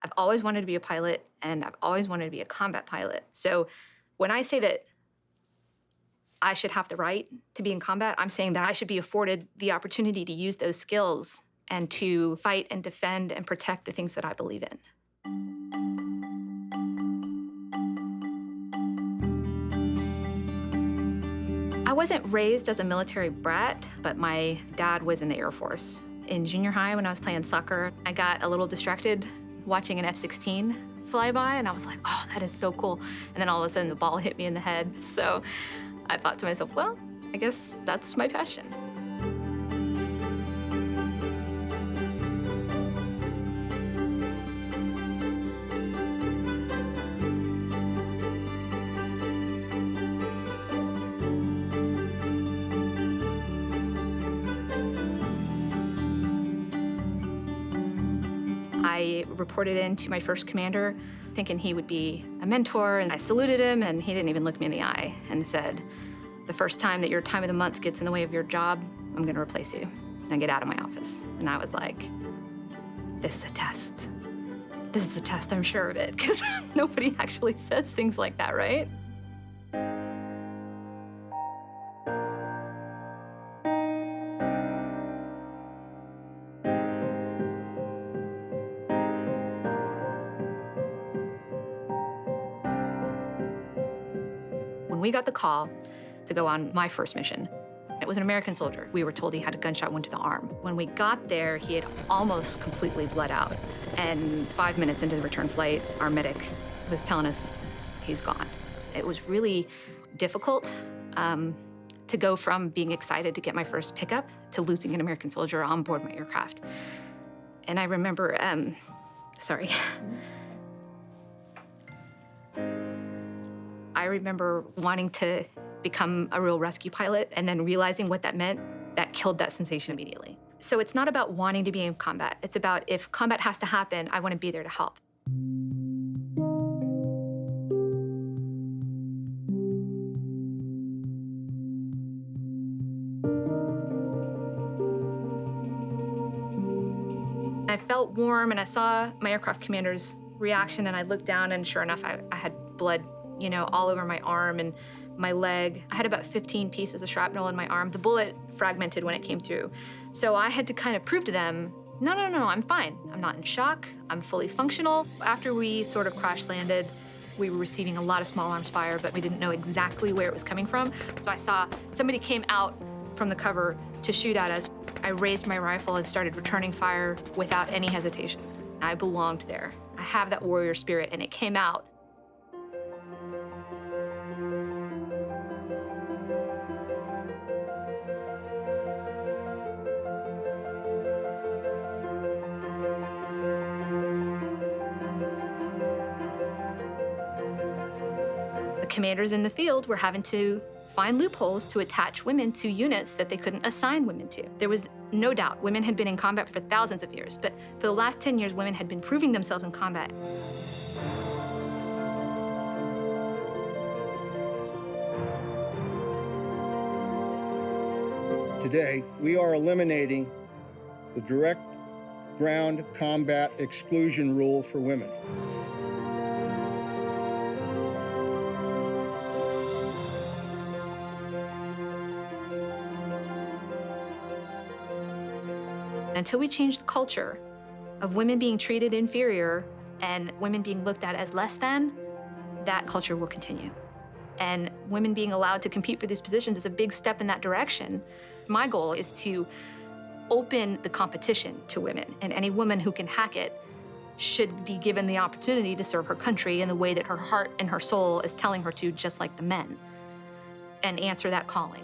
I've always wanted to be a pilot, and I've always wanted to be a combat pilot. So when I say that I should have the right to be in combat, I'm saying that I should be afforded the opportunity to use those skills and to fight and defend and protect the things that I believe in. I wasn't raised as a military brat, but my dad was in the Air Force. In junior high, when I was playing soccer, I got a little distracted watching an F-16 fly by, and I was like, oh, that is so cool. And then all of a sudden, the ball hit me in the head. So I thought to myself, well, I guess that's my passion. I reported in to my first commander, thinking he would be a mentor, and I saluted him, and he didn't even look me in the eye and said, the first time that your time of the month gets in the way of your job, I'm gonna replace you and get out of my office. And I was like, this is a test. This is a test, I'm sure of it, because nobody actually says things like that, right? When we got the call to go on my first mission, it was an American soldier. We were told he had a gunshot wound to the arm. When we got there, he had almost completely bled out. And 5 minutes into the return flight, our medic was telling us he's gone. It was really difficult to go from being excited to get my first pickup to losing an American soldier on board my aircraft. And I remember, I remember wanting to become a real rescue pilot and then realizing what that meant. That killed that sensation immediately. So it's not about wanting to be in combat. It's about if combat has to happen, I want to be there to help. I felt warm, and I saw my aircraft commander's reaction, and I looked down, and sure enough, I had blood, all over my arm and my leg. I had about 15 pieces of shrapnel in my arm. The bullet fragmented when it came through. So I had to kind of prove to them, no, I'm fine. I'm not in shock. I'm fully functional. After we sort of crash landed, we were receiving a lot of small arms fire, but we didn't know exactly where it was coming from. So I saw somebody came out from the cover to shoot at us. I raised my rifle and started returning fire without any hesitation. I belonged there. I have that warrior spirit, and it came out. Commanders in the field were having to find loopholes to attach women to units that they couldn't assign women to. There was no doubt women had been in combat for thousands of years, but for the last 10 years, women had been proving themselves in combat. Today, we are eliminating the direct ground combat exclusion rule for women. Until we change the culture of women being treated inferior and women being looked at as less than, that culture will continue. And women being allowed to compete for these positions is a big step in that direction. My goal is to open the competition to women, and any woman who can hack it should be given the opportunity to serve her country in the way that her heart and her soul is telling her to, just like the men, and answer that calling.